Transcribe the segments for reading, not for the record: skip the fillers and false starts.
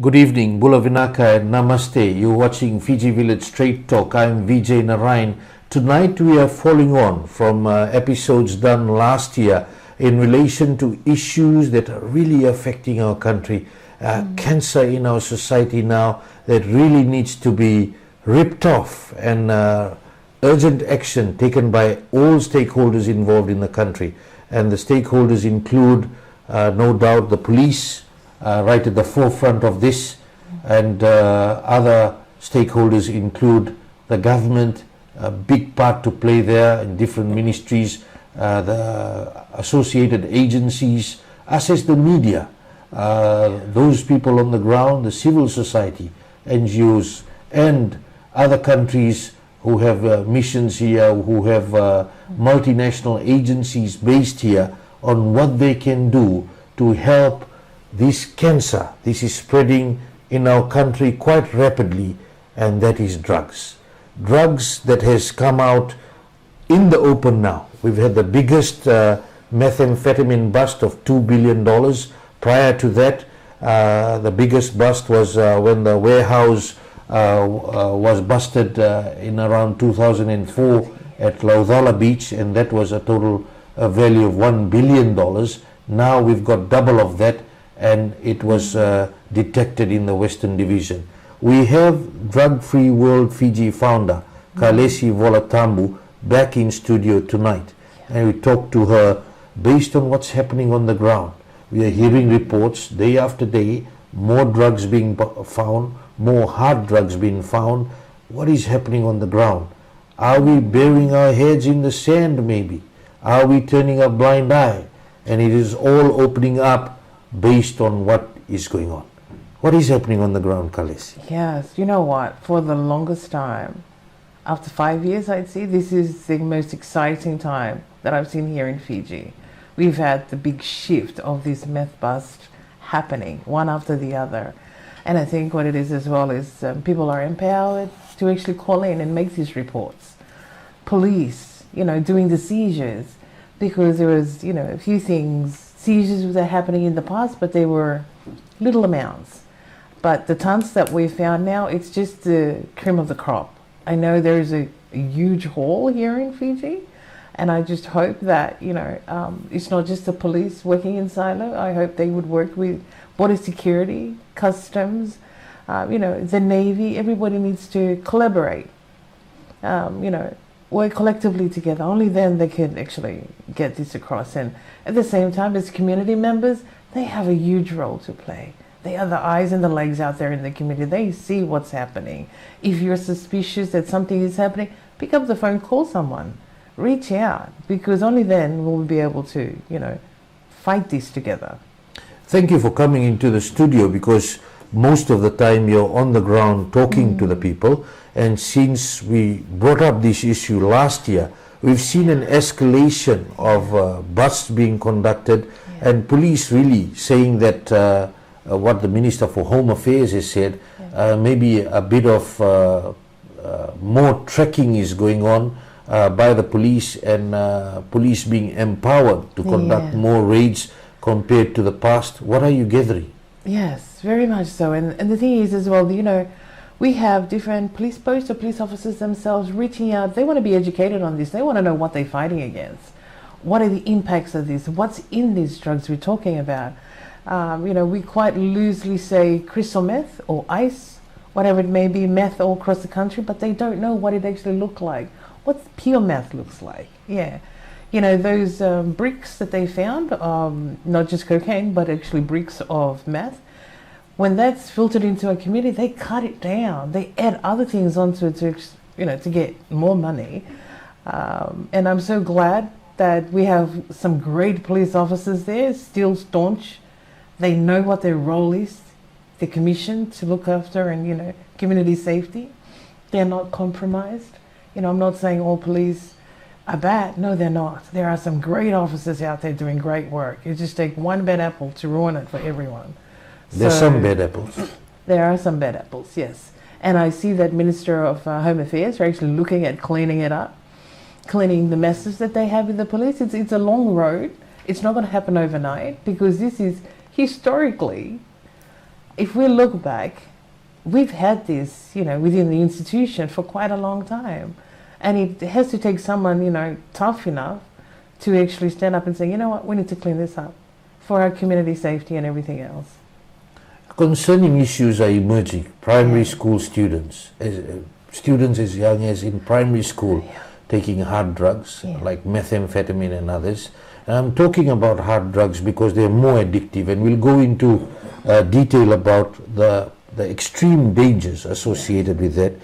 Good evening, Bula Vinaka and Namaste. You're watching Fiji Village Straight Talk. I'm Vijay Narayan. Tonight we are following on from episodes done last year in relation to issues that are really affecting our country. Cancer in our society now that really needs to be ripped off, and urgent action taken by all stakeholders involved in the country. And the stakeholders include, no doubt, the police, right at the forefront of this, and other stakeholders include the government, a big part to play there in different ministries, the associated agencies, us as the media, those people on the ground, the civil society, NGOs, and other countries who have missions here, who have multinational agencies based here, on what they can do to help this cancer. This is spreading in our country quite rapidly, and that is drugs. Drugs that has come out in the open now. We've had the biggest methamphetamine bust of $2 billion. Prior to that, the biggest bust was when the warehouse was busted in around 2004 at Laudala Beach, and that was a total value of $1 billion. Now we've got double of that, and it was detected in the Western Division. We have Drug-Free World Fiji founder Kalesi Volatabu back in studio tonight, and we talk to her based on what's happening on the ground. We are hearing reports day after day, more drugs being found, more hard drugs being found. What is happening on the ground? Are we burying our heads in the sand maybe? Are we turning a blind eye? And it is all opening up based on what is going on. What is happening on the ground, Kalesi? Yes, you know what? For the longest time, after 5 years, I'd say, this is the most exciting time that I've seen here in Fiji. We've had the big shift of this meth bust happening, one after the other. And I think what it is as well is people are empowered to actually call in and make these reports. Police, doing the seizures, because there was, a few things, seizures that happening in the past, but they were little amounts. But the tons that we found now, it's just the cream of the crop. I know there's a huge haul here in Fiji, and I just hope that, it's not just the police working in silo. I hope they would work with border security, customs, the Navy. Everybody needs to collaborate, work collectively together. Only then they can actually get this across. And at the same time, as community members, they have a huge role to play. They are the eyes and the legs out there in the community. They see what's happening. If you're suspicious that something is happening, pick up the phone, call someone, reach out, because only then will we be able to, fight this together. Thank you for coming into the studio, because most of the time you're on the ground talking to the people. And since we brought up this issue last year, we've seen an escalation of busts being conducted, and police really saying that what the Minister for Home Affairs has said, maybe a bit of more tracking is going on by the police, and police being empowered to conduct more raids compared to the past. What are you gathering? Yes, very much so. And the thing is as well, we have different police posts or police officers themselves reaching out. They want to be educated on this. They want to know what they're fighting against. What are the impacts of this? What's in these drugs we're talking about? We quite loosely say crystal meth or ice, whatever it may be, meth all across the country, but they don't know what it actually looks like, what pure meth looks like. Yeah. Those bricks that they found, not just cocaine, but actually bricks of meth, when that's filtered into a community, they cut it down. They add other things onto it to get more money. And I'm so glad that we have some great police officers there, still staunch. They know what their role is. They're commissioned to look after and, community safety. They're not compromised. I'm not saying all police are bad. No, they're not. There are some great officers out there doing great work. You just take one bad apple to ruin it for everyone. There's some bad apples. There are some bad apples, yes. And I see that Minister of Home Affairs are actually looking at cleaning it up, cleaning the messes that they have with the police. It's a long road. It's not going to happen overnight, because this is historically if we look back, we've had this, within the institution for quite a long time. And it has to take someone, tough enough to actually stand up and say, you know what, we need to clean this up for our community safety and everything else. Concerning issues are emerging. Primary school students, students as young as in primary school, taking hard drugs like methamphetamine and others. And I'm talking about hard drugs because they're more addictive, and we'll go into detail about the extreme dangers associated with that.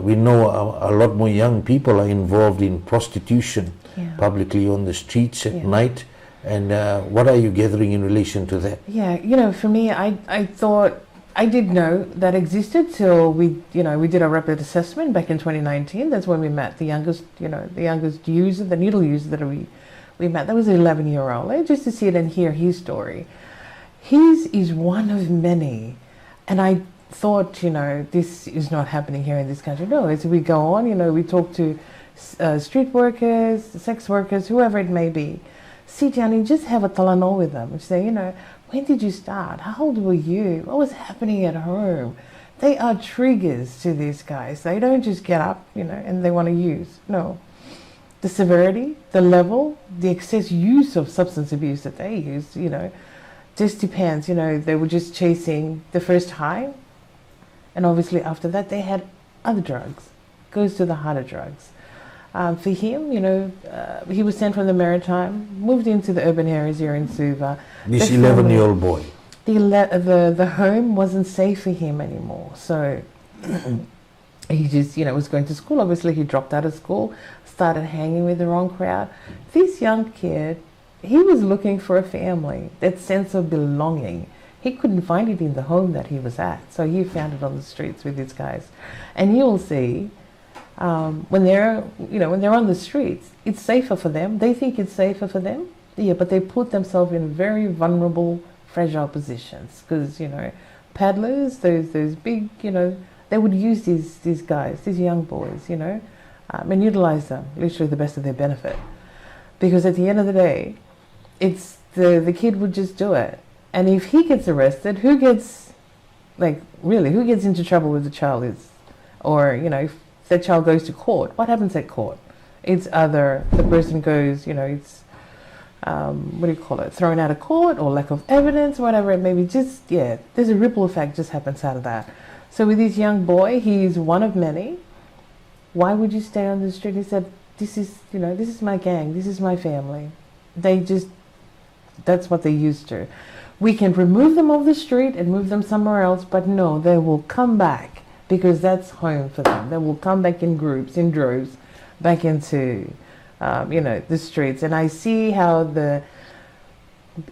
We know a lot more young people are involved in prostitution publicly on the streets at night. And what are you gathering in relation to that? Yeah, for me, I thought, I did know that existed till we did a rapid assessment back in 2019. That's when we met the youngest user, the needle user that we met. That was an 11-year-old, just to see it and hear his story. His is one of many. And I thought, this is not happening here in this country. No, as we go on, we talk to street workers, sex workers, whoever it may be. Sit down and just have a talanoa with them and say, when did you start? How old were you? What was happening at home? They are triggers to these guys. They don't just get up, and they want to use. No. The severity, the level, the excess use of substance abuse that they use, just depends. They were just chasing the first high. And obviously after that, they had other drugs. Goes to the harder drugs. For him, he was sent from the Maritime, moved into the urban areas here in Suva. This 11-year-old boy. The home wasn't safe for him anymore. So he just, was going to school. Obviously, he dropped out of school, started hanging with the wrong crowd. This young kid, he was looking for a family, that sense of belonging. He couldn't find it in the home that he was at. So he found it on the streets with these guys. And you will see, when they're on the streets, it's safer for them. They think it's safer for them. Yeah, but they put themselves in very vulnerable, fragile positions because, paddlers, those big, they would use these guys, these young boys, and utilize them, literally the best of their benefit. Because at the end of the day, it's the kid would just do it. And if he gets arrested, who gets into trouble with the child is, or, if that child goes to court, what happens at court? It's either the person goes, it's, thrown out of court or lack of evidence, whatever it may be. There's a ripple effect just happens out of that. So with this young boy, he's one of many. Why would you stay on the street? He said, this is my gang, this is my family. That's what they used to. We can remove them off the street and move them somewhere else, but no, they will come back. Because that's home for them. They will come back in groups, in droves, back into, the streets. And I see how the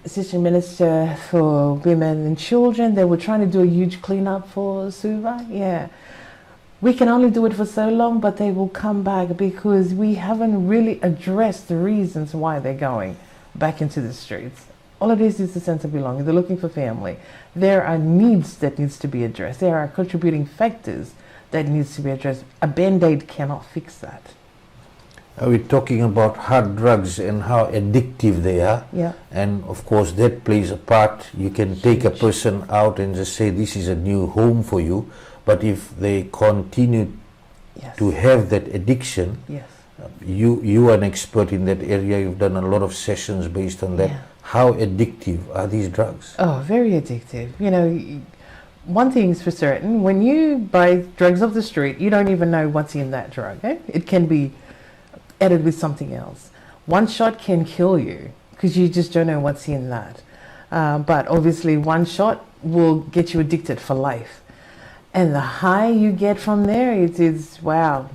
Assistant Minister for Women and Children, they were trying to do a huge cleanup for Suva. Yeah. We can only do it for so long, but they will come back because we haven't really addressed the reasons why they're going back into the streets. All it is a sense of belonging. They're looking for family. There are needs that needs to be addressed. There are contributing factors that needs to be addressed. A Band-Aid cannot fix that. Are we talking about hard drugs and how addictive they are? Yeah. And of course that plays a part. You can take a person out and just say this is a new home for you. But if they continue to have that addiction, you are an expert in that area. You've done a lot of sessions based on that. Yeah. How addictive are these drugs? Oh, very addictive. One thing's for certain, when you buy drugs off the street, you don't even know what's in that drug. Eh? It can be added with something else. One shot can kill you because you just don't know what's in that. But obviously one shot will get you addicted for life. And the high you get from there, it's wow,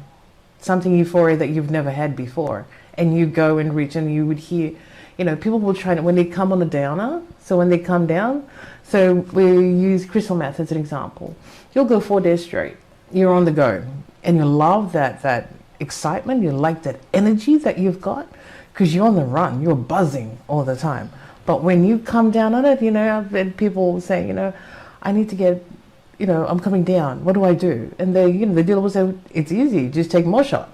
something euphoria that you've never had before. And you go and reach and you would hear, people will try to, when they come on a downer, so when they come down, so we use crystal meth as an example. You'll go 4 days straight. You're on the go. And you love that excitement. You like that energy that you've got because you're on the run. You're buzzing all the time. But when you come down on it, I've had people say, I need to get, I'm coming down. What do I do? And the dealer will say, it's easy. Just take more shot.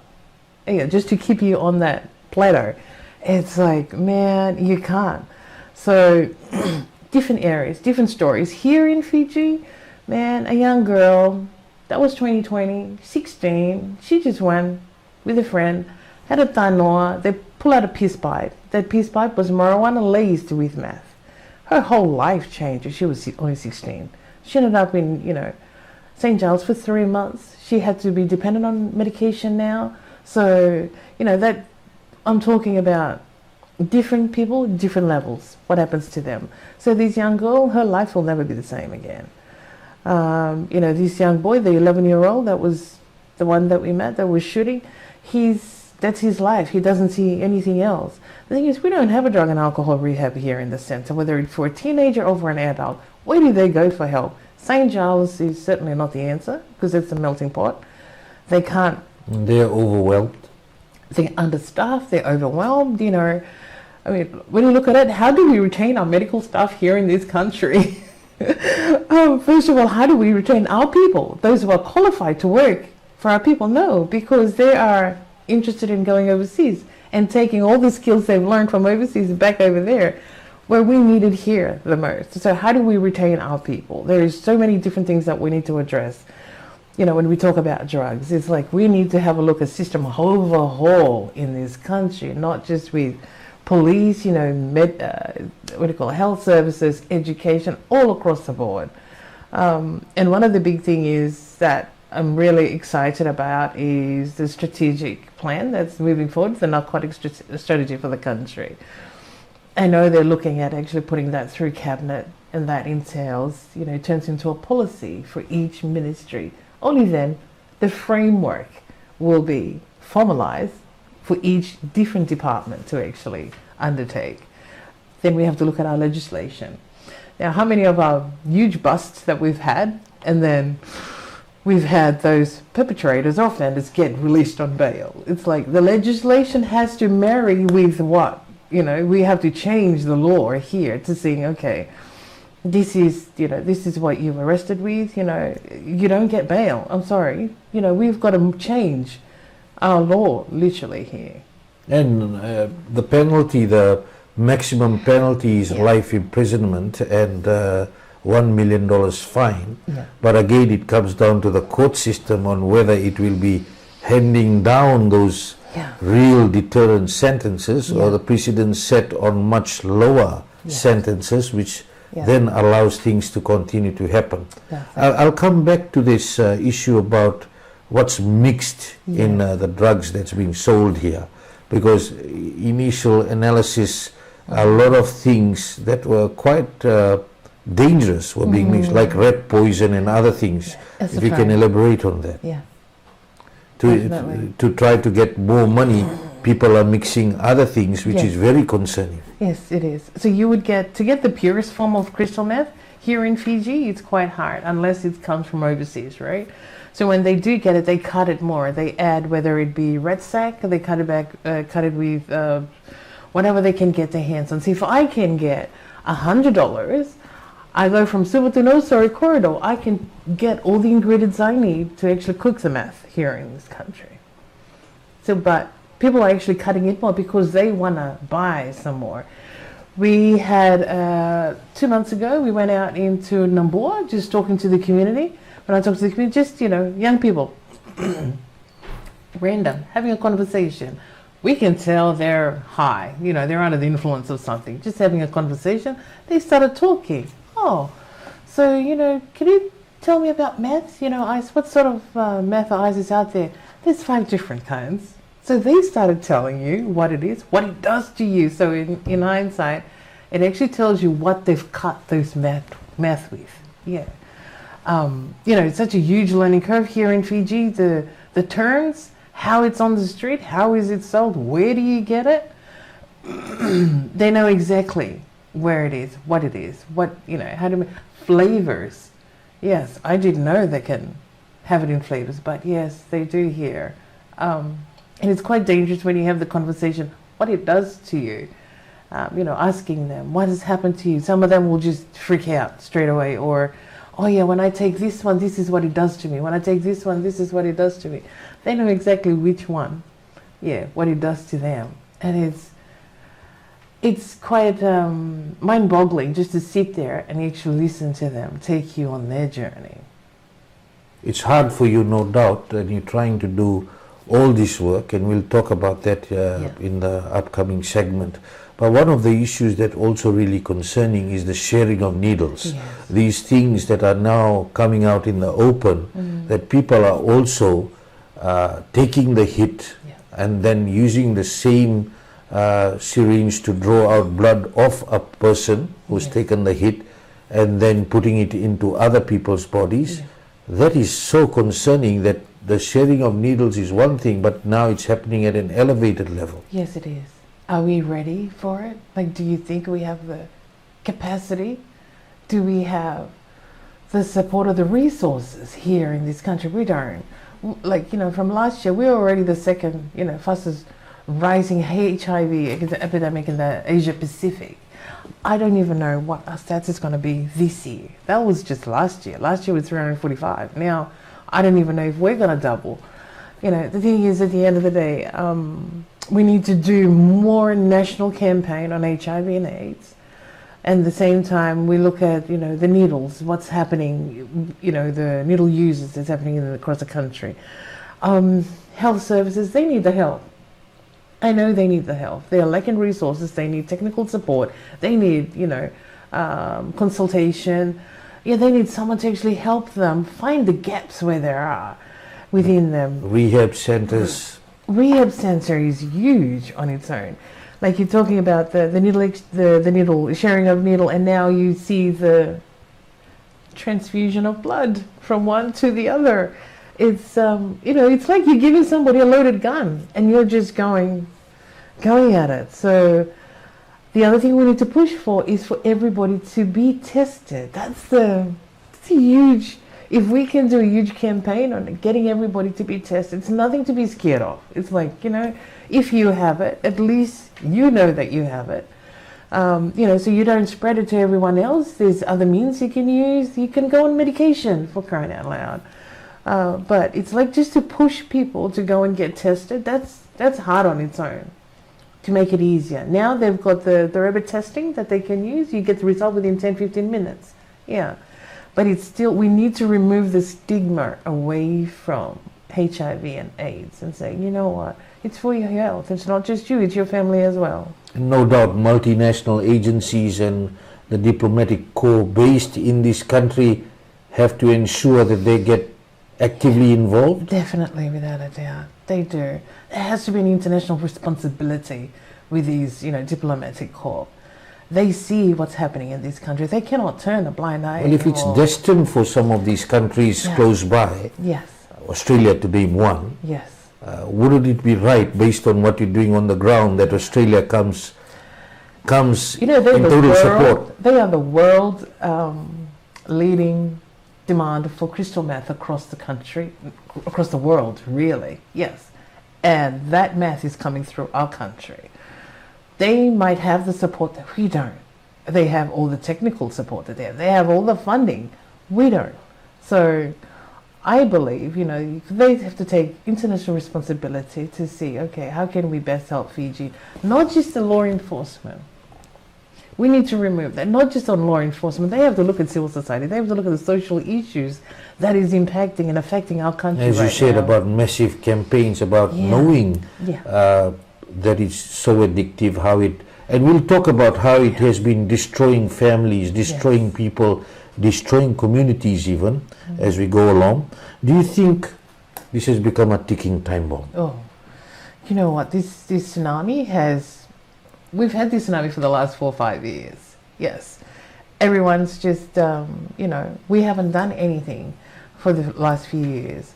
Just to keep you on that plateau. It's like, man, you can't. So different areas, different stories. Here in Fiji, man, a young girl, that was 2020, 16, she just went with a friend, had a tanoa, they pull out a piss pipe. That piss pipe was marijuana laced with meth. Her whole life changed. She was only 16. She ended up in, St. Giles for 3 months. She had to be dependent on medication now. So, that I'm talking about different people, different levels, what happens to them. So this young girl, her life will never be the same again. This young boy, the 11-year-old, that was the one that we met, that was shooting, that's his life. He doesn't see anything else. The thing is, we don't have a drug and alcohol rehab here in the centre, whether it's for a teenager or for an adult. Where do they go for help? St. Giles is certainly not the answer, because it's a melting pot. They can't... They're overwhelmed. They're understaffed, they're overwhelmed, when you look at it, how do we retain our medical staff here in this country? First of all, how do we retain our people, those who are qualified to work for our people? No, because they are interested in going overseas and taking all the skills they've learned from overseas back over there, where we need it here the most. So how do we retain our people? There's so many different things that we need to address. When we talk about drugs, it's like we need to have a look at system overhaul in this country, not just with police, health services, education, all across the board. And one of the big things is that I'm really excited about is the strategic plan that's moving forward, the narcotics strategy for the country. I know they're looking at actually putting that through cabinet, and that entails, turns into a policy for each ministry. Only then the framework will be formalized for each different department to actually undertake. Then we have to look at our legislation. Now, how many of our huge busts that we've had, and then we've had those perpetrators or offenders get released on bail? It's like the legislation has to marry with what? We have to change the law here to see, okay, this is what you've arrested with, you don't get bail. I'm sorry. We've got to change our law literally here. And the penalty, the maximum penalty is life imprisonment and $1 million fine. Yeah. But again, it comes down to the court system on whether it will be handing down those real deterrent sentences or the precedent set on much lower sentences, which then allows things to continue to happen. I'll come back to this issue about what's mixed in the drugs that's being sold here, because initial analysis, a lot of things that were quite dangerous were being mixed, like rat poison and other things. If you can elaborate on that. Yeah. To try to get more money, people are mixing other things, which is very concerning. Yes, it is. So you would get the purest form of crystal meth here in Fiji, it's quite hard unless it comes from overseas, right? So when they do get it, they cut it more. They add, whether it be red sack, they cut it back, cut it with whatever they can get their hands on. See, if I can get $100, I go from Silver to Nosari Corridor, I can get all the ingredients I need to actually cook the meth here in this country. So, but people are actually cutting it more because they want to buy some more. We had, 2 months ago, we went out into Nambour, just talking to the community. When I talk to the community, just, young people, random, having a conversation. We can tell they're high, they're under the influence of something. Just having a conversation, they started talking. Oh, so, can you tell me about meth? Ice, what sort of meth or ice is out there? There's 5 different kinds. So they started telling you what it is, what it does to you. So in hindsight, it actually tells you what they've cut those meth with. Yeah. It's such a huge learning curve here in Fiji. The terms, how it's on the street, how is it sold, where do you get it? They know exactly where it is, what how to make flavors. Yes, I didn't know they can have it in flavors, but yes, they do here. And it's quite dangerous when you have the conversation, what it does to you. Asking them, what has happened to you? Some of them will just freak out straight away, or, oh yeah, when I take this one, this is what it does to me. When I take this one, this is what it does to me. They know exactly which one, what it does to them. And it's quite mind-boggling just to sit there and actually listen to them take you on their journey. It's hard for you, no doubt, and you're trying to do all this work, and we'll talk about that in the upcoming segment. But one of the issues that also really concerning is the sharing of needles. Yes. These things that are now coming out in the open, that people are also taking the hit and then using the same syringe to draw out blood of a person who's taken the hit and then putting it into other people's bodies. That is so concerning that the sharing of needles is one thing, but now it's happening at an elevated level. Yes, it is. Are we ready for it? Like, do you think we have the capacity? Do we have the support of the resources here in this country? We don't. Like, from last year, we were already the second, fastest rising HIV epidemic in the Asia Pacific. I don't even know what our stats is going to be this year. That was just last year. Last year was 345. Now, I don't even know if we're going to double. The thing is, at the end of the day, we need to do more national campaign on HIV and AIDS. And at the same time, we look at, the needles, what's happening, the needle users that's happening across the country. Health services, they need the help. I know they need the help. They are lacking resources. They need technical support. They need, consultation. Yeah, they need someone to actually help them find the gaps where there are within them. Rehab centers. Rehab center is huge on its own. Like you're talking about the needle, the needle sharing of needle, and now you see the transfusion of blood from one to the other. It's it's like you're giving somebody a loaded gun and you're just going at it. So the other thing we need to push for is for everybody to be tested. That's a huge. If we can do a huge campaign on getting everybody to be tested, it's nothing to be scared of. It's like, if you have it, at least you know that you have it. So you don't spread it to everyone else. There's other means you can use. You can go on medication, for crying out loud. But it's like just to push people to go and get tested, that's hard on its own. To make it easier. Now they've got the rapid testing that they can use. You get the result within 10-15 minutes. Yeah. But it's still, we need to remove the stigma away from HIV and AIDS and say, you know what, it's for your health. It's not just you, it's your family as well. No doubt multinational agencies and the diplomatic corps based in this country have to ensure that they get actively involved? Definitely, without a doubt. They do. There has to be an international responsibility with these, diplomatic corps. They see what's happening in this country. They cannot turn a blind eye. Well, if it's destined for some of these countries close by, Australia to name one, wouldn't it be right, based on what you're doing on the ground, that Australia comes in total support? They are the world leading demand for crystal meth across the country, across the world, really. Yes. And that meth is coming through our country. They might have the support that we don't. They have all the technical support that they have. They have all the funding. We don't. So I believe, they have to take international responsibility to see, okay, how can we best help Fiji? Not just the law enforcement. We need to remove that. Not just on law enforcement. They have to look at civil society. They have to look at the social issues that is impacting and affecting our country right now. As you said, about massive campaigns, about knowing that it's so addictive, and we'll talk about how it has been destroying families, destroying people, destroying communities even, as we go along. Do you think this has become a ticking time bomb? Oh, you know what, this tsunami we've had this tsunami for the last 4 or 5 years. Yes. Everyone's just, we haven't done anything for the last few years,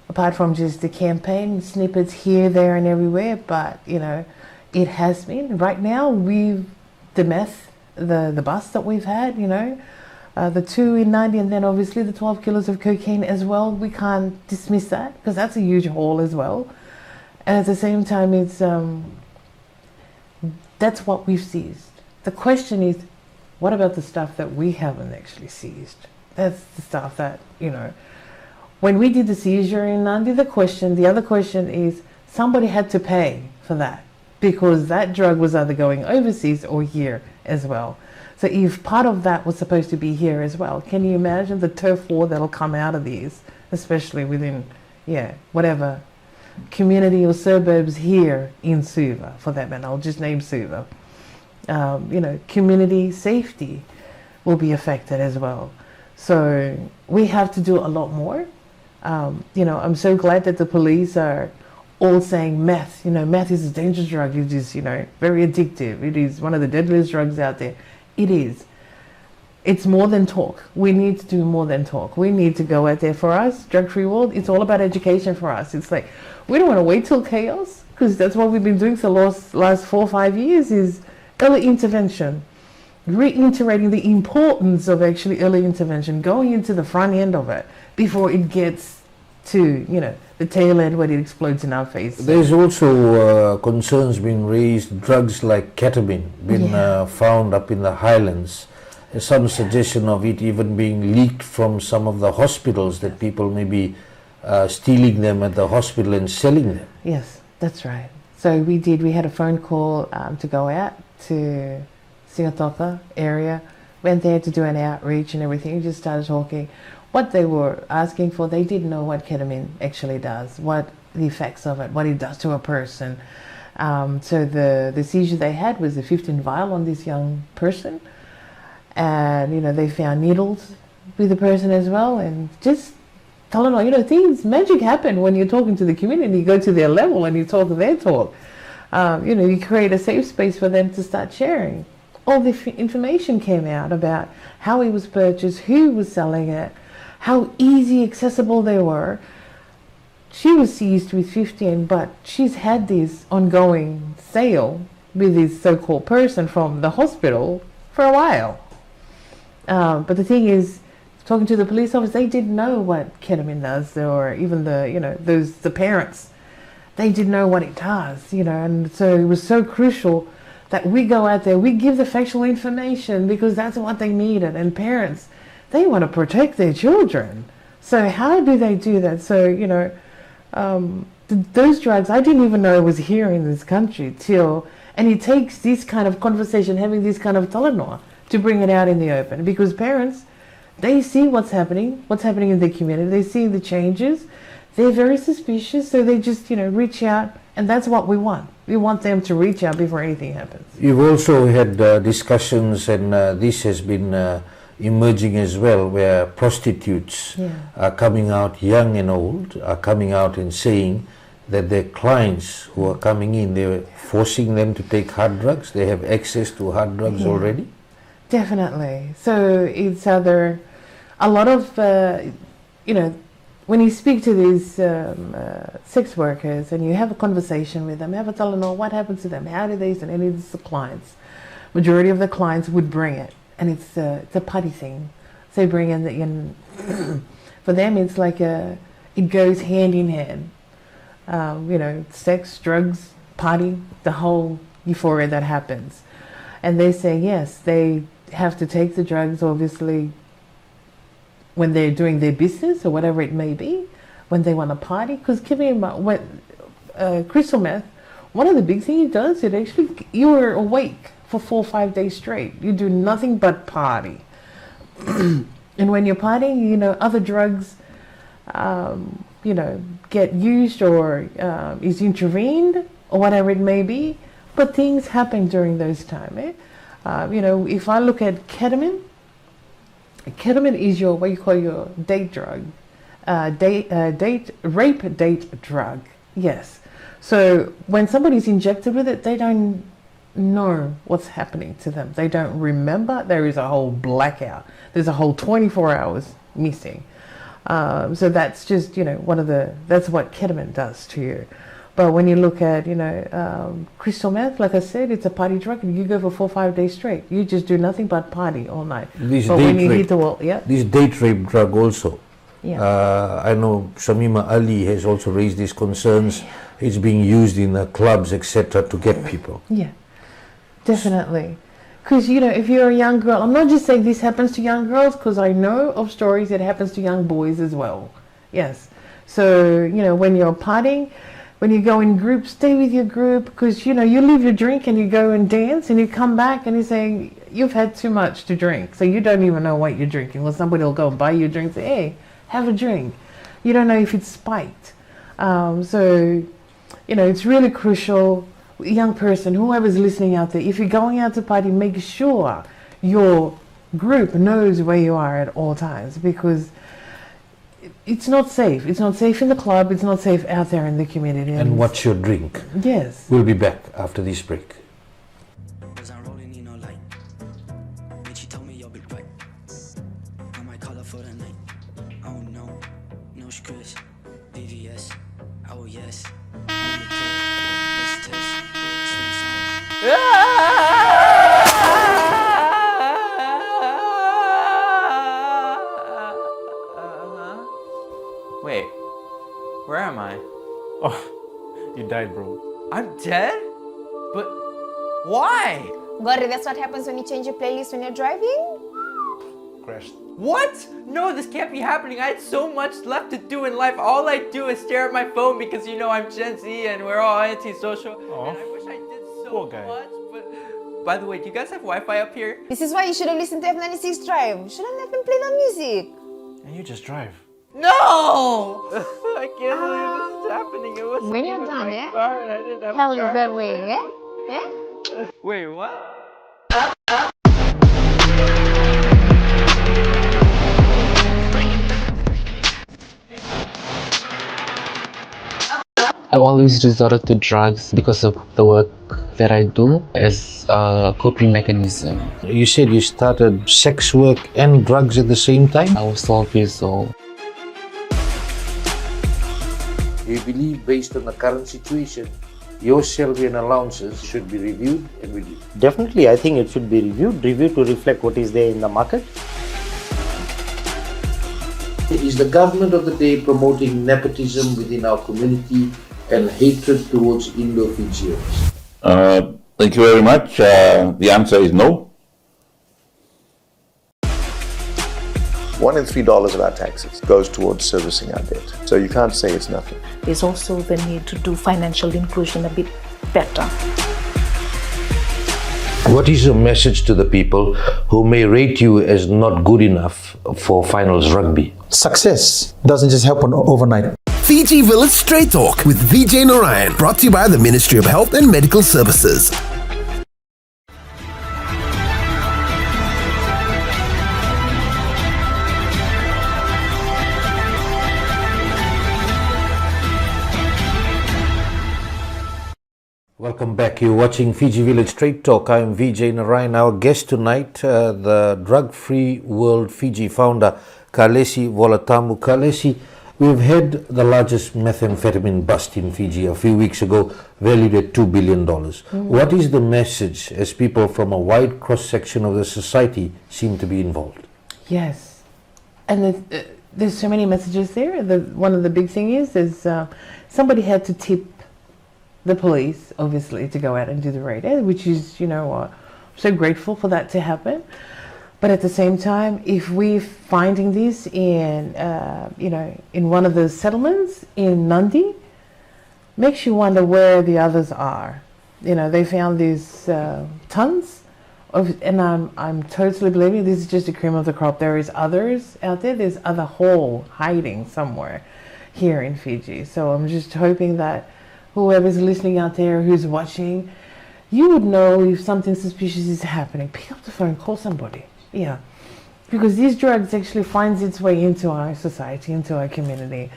apart from just the campaign snippets here, there, and everywhere. But, it has been. Right now, the meth, the bust that we've had, the 2 in 90, and then obviously the 12 kilos of cocaine as well. We can't dismiss that, because that's a huge haul as well. And at the same time, it's that's what we've seized. The question is, what about the stuff that we haven't actually seized? That's the stuff that, when we did the seizure in Nandi, the other question is, somebody had to pay for that. because that drug was either going overseas or here as well. So if part of that was supposed to be here as well, can you imagine the turf war that'll come out of these, especially within, whatever community or suburbs here in Suva, for that matter. I'll just name Suva. Community safety will be affected as well. So we have to do a lot more. I'm so glad that the police are all saying meth. Meth is a dangerous drug. It is, very addictive. It is one of the deadliest drugs out there. It is. It's more than talk. We need to do more than talk. We need to go out there. For us, drug-free world, it's all about education for us. It's like, we don't want to wait till chaos, because that's what we've been doing for the last 4 or 5 years, is early intervention. Reiterating the importance of actually early intervention, going into the front end of it before it gets to, the tail end when it explodes in our face. There's also concerns being raised, drugs like ketamine been found up in the highlands. There's some suggestion of it even being leaked from some of the hospitals, that people may be stealing them at the hospital and selling them. Yes, that's right. So we had a phone call to go out to Singatoka area, went there to do an outreach and everything, just started talking. What they were asking for, they didn't know what ketamine actually does, what the effects of it, what it does to a person. So the seizure they had was a 15 vial on this young person. And, they found needles with the person as well. And just telling them, things, magic happen when you're talking to the community. You go to their level and you talk their talk. You create a safe space for them to start sharing. All the information came out about how it was purchased, who was selling it, how easy, accessible they were. She was seized with 15, but she's had this ongoing sale with this so-called person from the hospital for a while. But the thing is, talking to the police officer, they didn't know what ketamine does, or even the parents, they didn't know what it does, and so it was so crucial that we go out there, we give the factual information, because that's what they needed. And parents, they want to protect their children. So how do they do that? So, those drugs, I didn't even know it was here in this country and it takes this kind of conversation, having this kind of talanoa, to bring it out in the open, because parents, they see what's happening in the community, they see the changes, they're very suspicious, so they just, reach out, and that's what we want. We want them to reach out before anything happens. You've also had discussions, and this has been emerging as well, where prostitutes are coming out, young and old, are coming out and saying that their clients who are coming in, they're forcing them to take hard drugs. They have access to hard drugs already. Definitely. So it's either a lot of, when you speak to these sex workers and you have a conversation with them, have a tell them what happens to them, how do they, and any of the clients, majority of the clients would bring it, and it's a party thing. So they bring in for them it's like it goes hand in hand. Sex, drugs, party, the whole euphoria that happens. And they say yes, they have to take the drugs, obviously, when they're doing their business or whatever it may be, when they want to party. Because crystal meth, one of the big things it does, it actually, you're awake for 4 or 5 days straight. You do nothing but party. And when you're partying, other drugs, get used or is intervened or whatever it may be. But things happen during those times. If I look at ketamine is what you call your date drug, rape date drug. Yes. So when somebody's injected with it, they don't know what's happening to them. They don't remember. There is a whole blackout. There's a whole 24 hours missing. So that's just, that's what ketamine does to you. But when you look at, crystal meth, like I said, it's a party drug, and you go for 4 or 5 days straight. You just do nothing but party all night. This date rape drug also. Yeah. I know Shamima Ali has also raised these concerns. Yeah. It's being used in clubs, etc., to get people. Yeah, definitely. Because, if you're a young girl, I'm not just saying this happens to young girls, because I know of stories that happens to young boys as well. Yes. So, when you're partying, When you go in groups, stay with your group, because you leave your drink and you go and dance and you come back and you're saying you've had too much to drink, so you don't even know what you're drinking. Well, somebody will go and buy you a drink and say, hey, have a drink. You don't know if it's spiked. So it's really crucial. Young person, whoever's listening out there, if you're going out to party, make sure your group knows where you are at all times, because it's not safe. It's not safe in the club. It's not safe out there in the community. And what's your drink? Yes. We'll be back after this break. Wait, where am I? Oh, you died, bro. I'm dead? But why? Gordy, that's what happens when you change your playlist when you're driving? Crashed. What? No, this can't be happening. I had so much left to do in life. All I do is stare at my phone because I'm Gen Z and we're all antisocial. Aw. And I wish I did so Poor guy. much. But by the way, do you guys have Wi-Fi up here? This is why you should have listened to F96 Drive. Shouldn't let them play that music. And you just drive. No! I can't believe this is happening. It was When you're in done, my yeah? car and I didn't have Hell a is car. that way, yeah? Yeah? Wait, what? I always resorted to drugs because of the work that I do as a coping mechanism. You said you started sex work and drugs at the same time? I was 12 years old. You believe, based on the current situation, your salary and allowances should be reviewed and reduced? Definitely, I think it should be reviewed to reflect what is there in the market. Is the government of the day promoting nepotism within our community and hatred towards Indo-Fijians? Thank you very much. The answer is no. $1 in $3 of our taxes goes towards servicing our debt. So you can't say it's nothing. There's also the need to do financial inclusion a bit better. What is your message to the people who may rate you as not good enough for finals rugby? Success doesn't just happen overnight. Fiji Village Straight Talk with Vijay Narayan, brought to you by the Ministry of Health and Medical Services. Welcome back. You're watching Fiji Village Straight Talk. I'm Vijay Narayan. Our guest tonight, the drug-free World Fiji founder, Kalesi Volatabu. Kalesi, we've had the largest methamphetamine bust in Fiji a few weeks ago, valued at $2 billion. What is the message as people from a wide cross-section of the society seem to be involved? Yes. And there's so many messages there. One of the big things is somebody had to tip the police, obviously, to go out and do the raid, which is, so grateful for that to happen. But at the same time, if we're finding this in, in one of the settlements in Nandi, makes you wonder where the others are. They found these tons of, and I'm totally believing this is just a cream of the crop. There is others out there. There's other whole hiding somewhere here in Fiji. So I'm just hoping that whoever's listening out there, who's watching, you would know if something suspicious is happening. Pick up the phone, call somebody. Yeah, because these drugs actually finds its way into our society, into our community.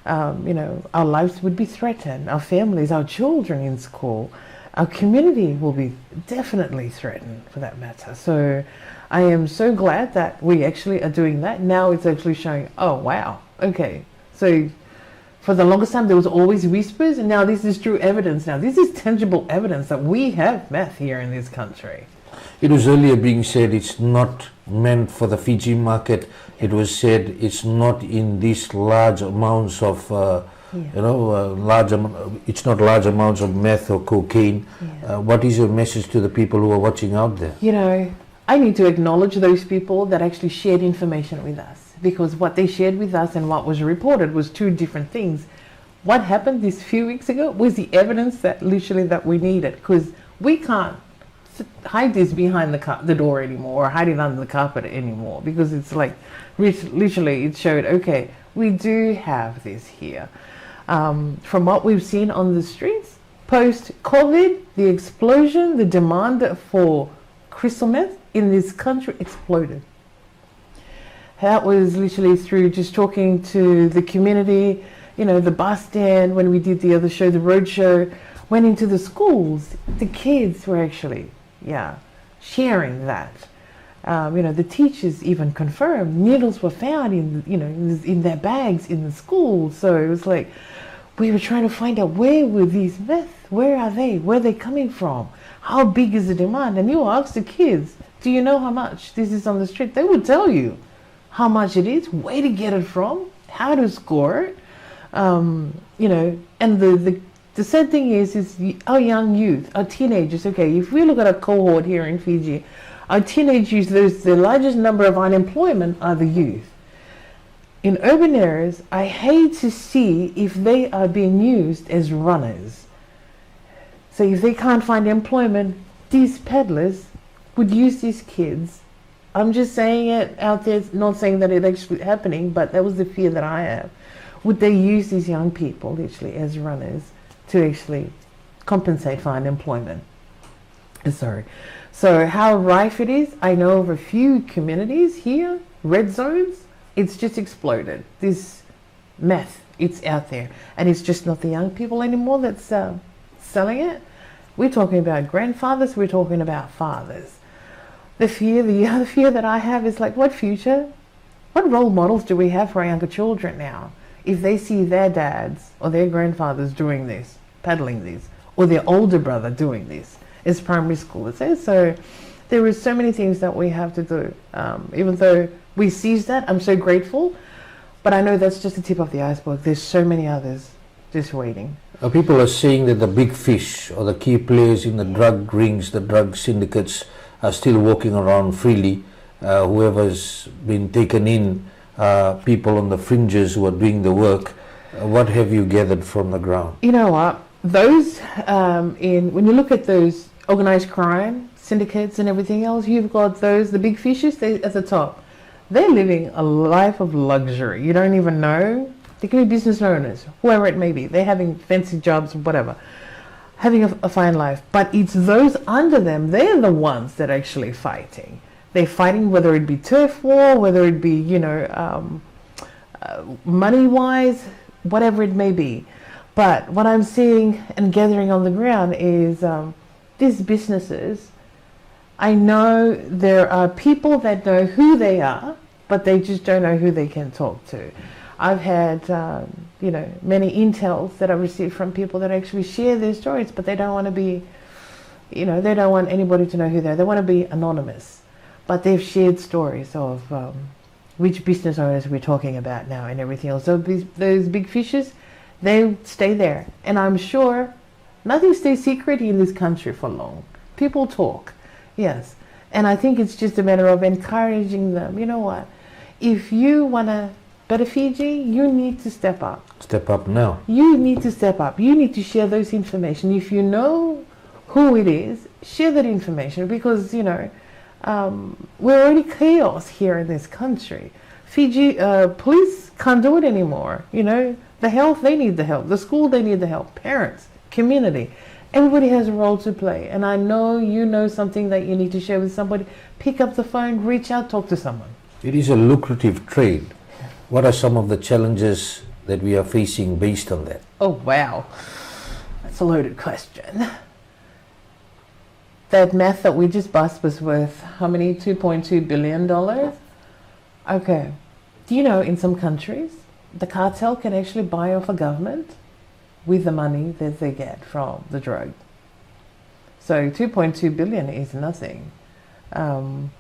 Our lives would be threatened, our families, our children in school, our community will be definitely threatened for that matter. So I am so glad that we actually are doing that. Now it's actually showing, oh wow, okay. So for the longest time there was always whispers, and now this is true evidence. Now this is tangible evidence that we have meth here in this country. It was earlier being said it's not meant for the Fiji market. It was said it's not in these large amounts of, it's not large amounts of meth or cocaine. What is your message to the people who are watching out there? I need to acknowledge those people that actually shared information with us, because what they shared with us and what was reported was two different things. what happened these few weeks ago was the evidence that literally that we needed, because we can't hide this behind the door anymore, or hide it under the carpet anymore, because it's like literally it showed, okay, we do have this here. From what we've seen on the streets post-COVID, the explosion, the demand for crystal meth in this country exploded. That was literally through just talking to the community, you know, the bus stand, when we did the other show, the road show, went into the schools. The kids were actually, sharing that. You know, the teachers even confirmed needles were found in their bags in the school. So it was like, we were trying to find out, where were these meth? Where are they? Where are they coming from? How big is the demand? And you ask the kids, do you know how much this is on the street? They would tell you how much it is, where to get it from, how to score it. You know, and the sad thing is our young youth, our teenagers, okay, if we look at a cohort here in Fiji, our teenage youth, the largest number of unemployment are the youth. In urban areas, I hate to see if they are being used as runners. So if they can't find employment, these peddlers would use these kids. I'm just saying it out there, not saying that it's actually happening, but that was the fear that I have. Would they use these young people literally as runners to actually compensate for unemployment? Sorry. So how rife it is, I know of a few communities here, red zones, it's just exploded. This meth, it's out there. And it's just not the young people anymore that's selling it. We're talking about grandfathers, we're talking about fathers. The other fear that I have is like, what future? What role models do we have for our younger children now? If they see their dads or their grandfathers doing this, peddling this, or their older brother doing this as primary schoolers. So there is so many things that we have to do. Even though we seize that, I'm so grateful, but I know that's just the tip of the iceberg. There's so many others just waiting. People are saying that the big fish or the key players in the drug rings, the drug syndicates, are still walking around freely. Whoever's been taken in, people on the fringes who are doing the work. What have you gathered from the ground? You know what? Those, when you look at those organized crime syndicates and everything else, you've got those, the big fishes, they at the top. They're living a life of luxury. You don't even know. They could be business owners, whoever it may be. They're having fancy jobs, whatever. Having a fine life. But it's those under them, they're the ones that are actually fighting. They're fighting, whether it be turf war, whether it be, money-wise, whatever it may be. But what I'm seeing and gathering on the ground is these businesses, I know there are people that know who they are, but they just don't know who they can talk to. I've had, many intels that I've received from people that actually share their stories, but they don't want to be, they don't want anybody to know who they are. They want to be anonymous. But they've shared stories of which business owners we're talking about now and everything else. So those big fishes, they stay there. And I'm sure nothing stays secret in this country for long. People talk, yes. And I think it's just a matter of encouraging them. You know what? If you want to better Fiji, you need to step up. Step up now. You need to step up. You need to share those information. If you know who it is, share that information, because, we're already chaos here in this country. Fiji police can't do it anymore. The health, they need the help. The school, they need the help. Parents, community, everybody has a role to play. And I know you know something that you need to share with somebody. Pick up the phone, reach out, talk to someone. It is a lucrative trade. What are some of the challenges that we are facing based on that? Oh, wow. That's a loaded question. That meth that we just bust was worth how many? $2.2 billion? Okay. Do you know in some countries, the cartel can actually buy off a government with the money that they get from the drug? So 2.2 billion is nothing. How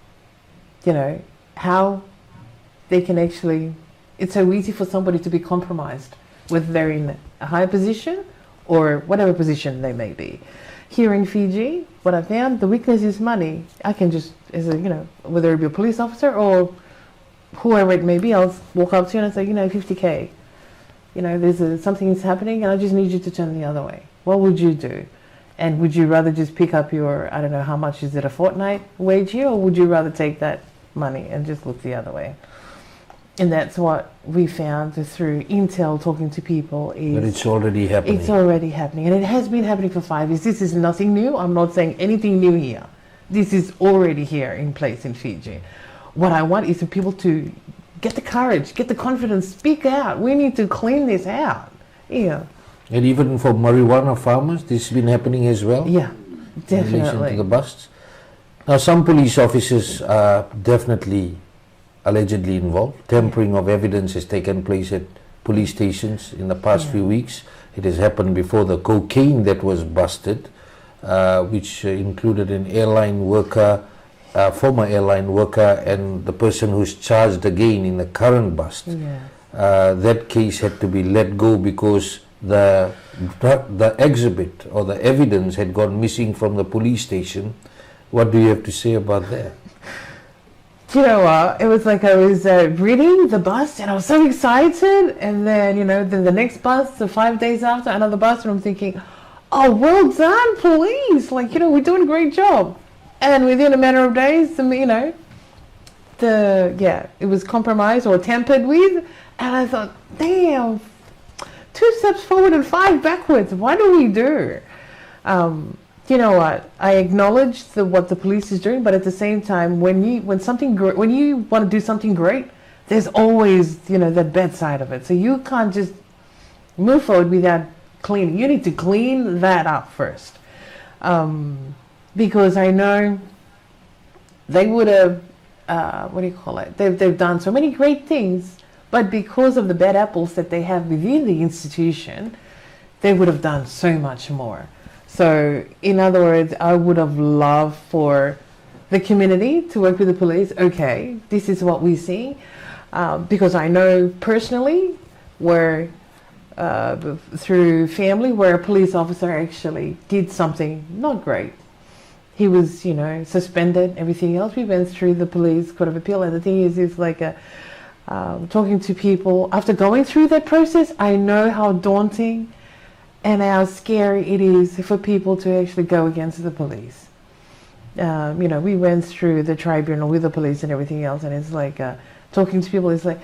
they can actually, it's so easy for somebody to be compromised, whether they're in a high position or whatever position they may be. Here in Fiji, what I found, the weakness is money. I can just, whether it be a police officer or whoever it may be, I'll walk up to you and say, 50K. something's happening and I just need you to turn the other way. What would you do? And would you rather just pick up your, I don't know, how much is it, a fortnight wage here, or would you rather take that money and just look the other way? And that's what we found through intel, talking to people, is but it's already happening. It's already happening, and it has been happening for 5 years. This is nothing new. I'm not saying anything new here. This is already here in place in Fiji. What I want is for people to get the courage, get the confidence, speak out. We need to clean this out. Yeah. And even for marijuana farmers, this has been happening as well? Yeah, in relation definitely. to the busts. Now, some police officers are definitely allegedly involved. Tampering of evidence has taken place at police stations in the past few weeks. It has happened before the cocaine that was busted, which included an airline worker, former airline worker, and the person who's charged again in the current bust. That case had to be let go because the exhibit or the evidence had gone missing from the police station. What do you have to say about that? You know what? It was like I was reading the bust and I was so excited, and then then the next bust, so 5 days after, another bust, and I'm thinking, oh, well done, police! Like, we're doing a great job. And within a matter of days, it was compromised or tampered with, and I thought, damn, 2 steps forward and 5 backwards. What do we do? You know what? I acknowledge what the police is doing, but at the same time, when you want to do something great, there's always that bad side of it. So you can't just move forward without cleaning. You need to clean that up first, because I know they would have they've done so many great things, but because of the bad apples that they have within the institution, they would have done so much more. So, in other words, I would have loved for the community to work with the police. Okay, this is what we see, because I know personally where through family where a police officer actually did something not great. He was, suspended, everything else. We went through the police court of appeal, and the thing is like talking to people after going through that process. I know how daunting and how scary it is for people to actually go against the police. We went through the tribunal with the police and everything else, and it's like talking to people. It's like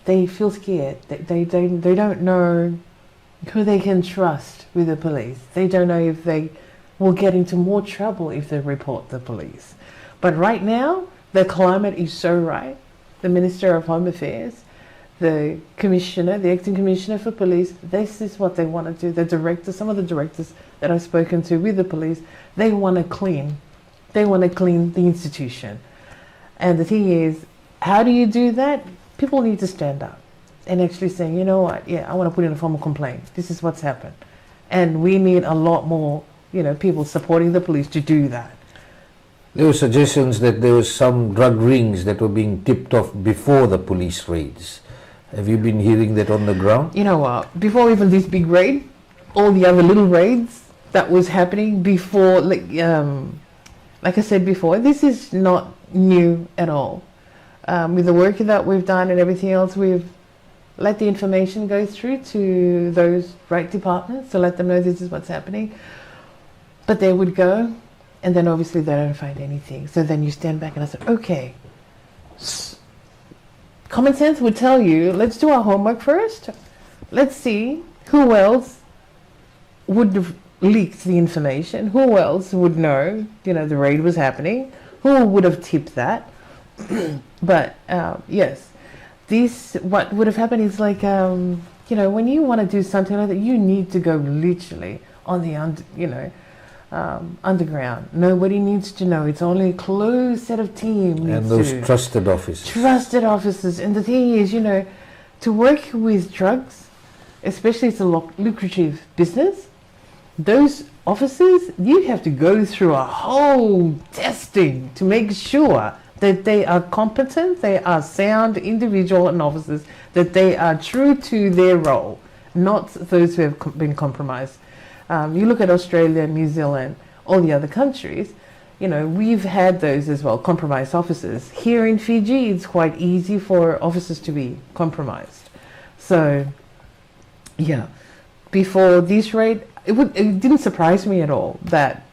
they feel scared. They don't know who they can trust with the police. They don't know if they will get into more trouble if they report the police. But right now, the climate is so right. The Minister of Home Affairs, the commissioner, the acting commissioner for police, this is what they want to do. The directors, some of the directors that I've spoken to with the police, they want to clean. They want to clean the institution. And the thing is, how do you do that? People need to stand up and actually say, you know what, I want to put in a formal complaint. This is what's happened. And we need a lot more, people supporting the police to do that. There were suggestions that there were some drug rings that were being tipped off before the police raids. Have you been hearing that on the ground? You know what? Before even this big raid, all the other little raids that was happening before, like I said before, this is not new at all. With the work that we've done and everything else, we've let the information go through to those right departments to let them know this is what's happening. But they would go, and then obviously they don't find anything. So then you stand back and I said, okay. Common sense would tell you, let's do our homework first. Let's see who else would have leaked the information, who else would know, the raid was happening, who would have tipped that. But yes, what would have happened is like, when you want to do something like that, you need to go literally on the, underground. Nobody needs to know. It's only a closed set of teams. And those trusted officers. Trusted officers. And the thing is, to work with drugs, especially it's a lucrative business, those officers, you have to go through a whole testing to make sure that they are competent, they are sound individual and officers, that they are true to their role, not those who have been compromised. You look at Australia, New Zealand, all the other countries, we've had those as well, compromised officers. Here in Fiji, it's quite easy for officers to be compromised. So Yeah. Before this raid, it didn't surprise me at all that,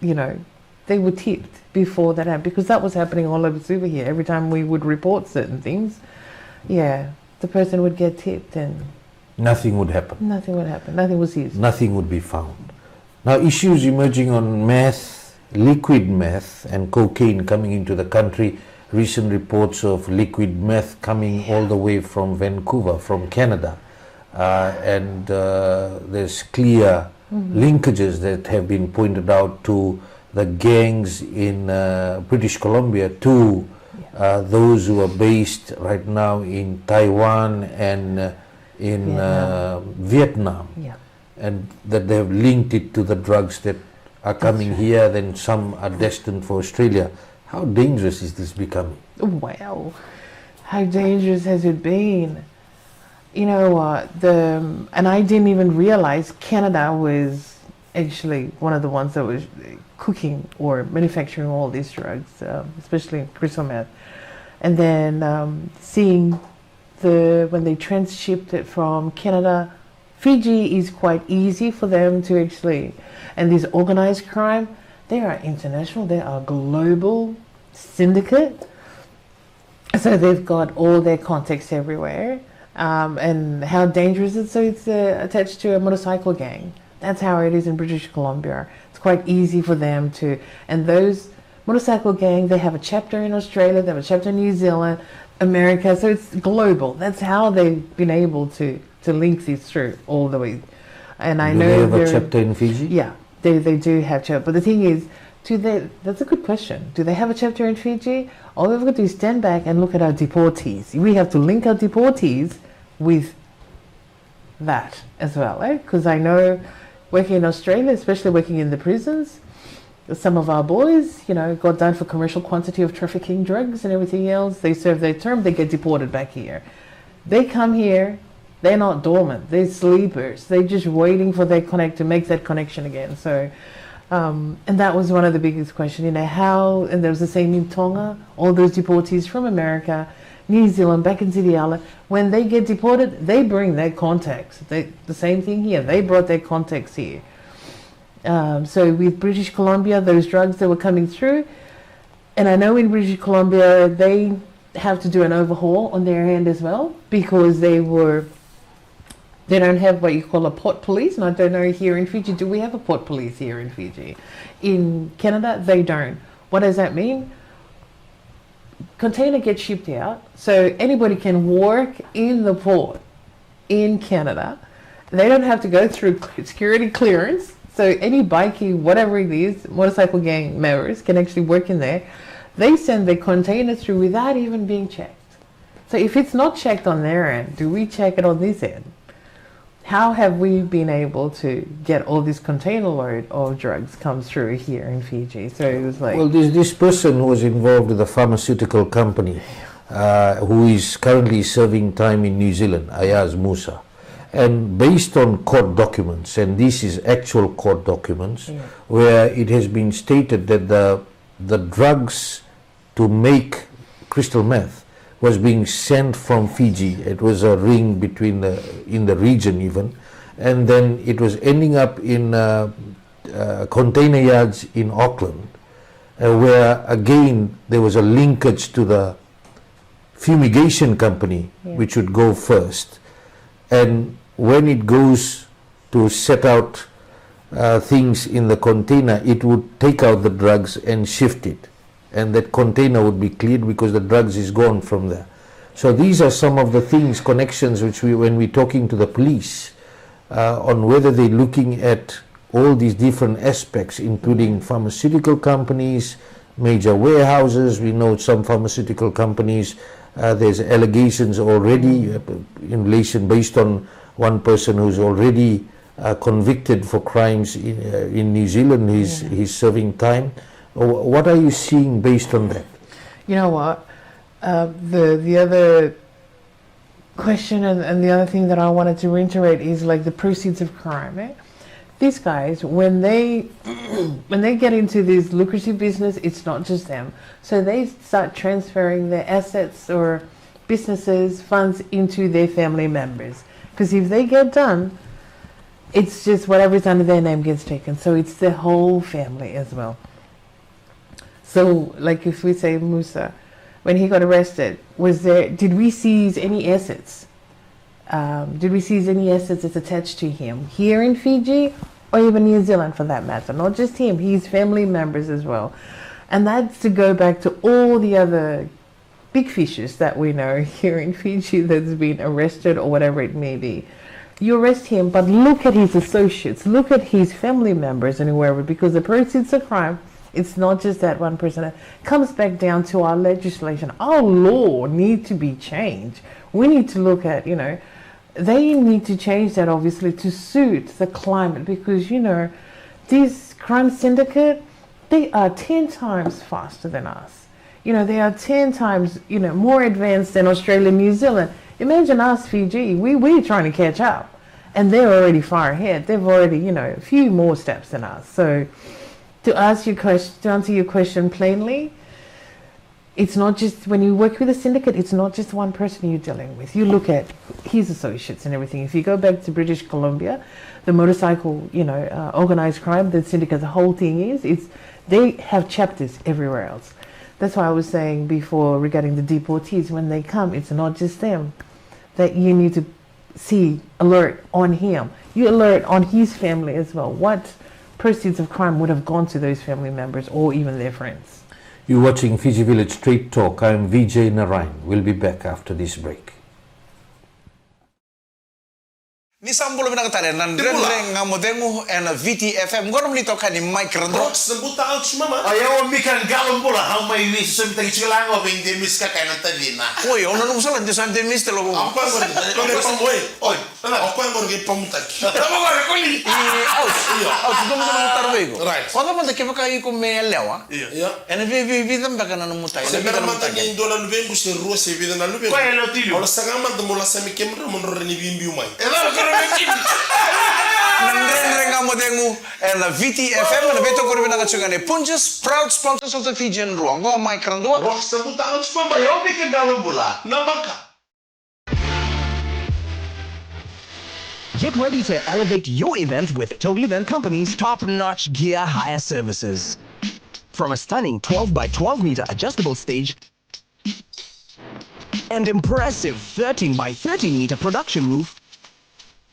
they were tipped before that happened, because that was happening all over Suva here. Every time we would report certain things, the person would get tipped and nothing would happen. Nothing would happen. Nothing was seized. Nothing would be found. Now, issues emerging on meth, liquid meth and cocaine coming into the country. Recent reports of liquid meth coming all the way from Vancouver, from Canada. And there's clear linkages that have been pointed out to the gangs in British Columbia, to those who are based right now in Taiwan and in Vietnam. And that they have linked it to the drugs that are coming here, then some are destined for Australia. How dangerous is this becoming? Wow, how dangerous has it been? You know what, and I didn't even realize Canada was actually one of the ones that was cooking or manufacturing all these drugs, especially crystal meth. And then seeing when they transshipped it from Canada, Fiji is quite easy for them to actually, and this organized crime, they are international, they are global syndicate. So they've got all their contacts everywhere. And how dangerous is it? So it's attached to a motorcycle gang. That's how it is in British Columbia. It's quite easy for them to, and those motorcycle gang, they have a chapter in Australia, they have a chapter in New Zealand, America, so it's global. That's how they've been able to link this through all the way. And I know they have a chapter in Fiji? Yeah, they do have chapter. But the thing is, that's a good question. Do they have a chapter in Fiji? All we've got to do is stand back and look at our deportees. We have to link our deportees with that as well, eh? Because I know working in Australia, especially working in the prisons, some of our boys, got done for commercial quantity of trafficking drugs and everything else. They serve their term, they get deported back here. They come here, they're not dormant, they're sleepers. They're just waiting for their to make that connection again. So, and that was one of the biggest questions, how, and there was the same in Tonga, all those deportees from America, New Zealand, back into the island, when they get deported, they bring their contacts. The same thing here, they brought their contacts here. So with British Columbia, those drugs that were coming through, and I know in British Columbia, they have to do an overhaul on their end as well, because they don't have what you call a port police, and I don't know here in Fiji, do we have a port police here in Fiji? In Canada, they don't. What does that mean? Container gets shipped out, so anybody can work in the port in Canada. They don't have to go through security clearance, so any bikie, whatever it is, motorcycle gang members can actually work in there. They send their container through without even being checked. So if it's not checked on their end, do we check it on this end? How have we been able to get all this container load of drugs come through here in Fiji? So it was like... Well, this person who was involved with a pharmaceutical company who is currently serving time in New Zealand, Ayaz Musa. And based on court documents, and this is actual court documents, where it has been stated that the drugs to make crystal meth was being sent from Fiji. It was a ring between in the region even, and then it was ending up in container yards in Auckland, where again there was a linkage to the fumigation company, which would go first, and when it goes to set out things in the container, it would take out the drugs and shift it, and that container would be cleared because the drugs is gone from there. So these are some of the things, connections, which when we're talking to the police on whether they're looking at all these different aspects, including pharmaceutical companies, major warehouses. We know some pharmaceutical companies, there's allegations already in relation based on one person who's already convicted for crimes in New Zealand. He's serving time. What are you seeing based on that? You know what? The other question and the other thing that I wanted to reiterate is like the proceeds of crime. Eh? These guys, when they get into this lucrative business, it's not just them. So they start transferring their assets or businesses, funds into their family members. Because if they get done, it's just whatever's under their name gets taken. So it's the whole family as well. So, like if we say Musa, when he got arrested, did we seize any assets? Did we seize any assets that's attached to him here in Fiji or even New Zealand for that matter? Not just him, his family members as well. And that's to go back to all the other big fishes that we know here in Fiji that's been arrested or whatever it may be. You arrest him, but look at his associates, look at his family members and whoever, because the proceeds of crime, it's not just that one person. It comes back down to our legislation. Our law need to be changed. We need to look at, they need to change that obviously to suit the climate, because, these crime syndicate, they are 10 times faster than us. They are 10 times, more advanced than Australia and New Zealand. Imagine us, Fiji, we're trying to catch up. And they're already far ahead. They've already, a few more steps than us. So to answer your question plainly, it's not just, when you work with a syndicate, it's not just one person you're dealing with. You look at his associates and everything. If you go back to British Columbia, the motorcycle, organized crime, the syndicate, the whole thing they have chapters everywhere else. That's why I was saying before regarding the deportees, when they come, it's not just them that you need to alert on him. You alert on his family as well. What proceeds of crime would have gone to those family members or even their friends? You're watching Fiji Village Straight Talk. I'm Vijay Narayan. We'll be back after this break. Nisambul binakatare nandreng ngamodengu and VTFM ngono mlito kani microphone rox sembuta out mama ayaw mikan galon bola how may ni semta kichilango bindi miska kana tadina oi ono no musala de sante miste logo apa ngor pamoy oi apa ngor ge pamuta tamo ngor koli out dum dum tarbego right quando manda que vai com me lewa iya and vi damba kana no mutai se bera manta ke dola no vengu se rose vida na lube ko elo tilo ola sagama de mola sami kemra mon reni bimbi umai and the VTFM and the Beto Corvina Chugane Punjas, proud sponsors of the Fijian Ruango, Mike Randua. Get ready to elevate your event with Total Event Company's top-notch gear hire services. From a stunning 12 by 12 meter adjustable stage and impressive 13 by 13 meter production roof,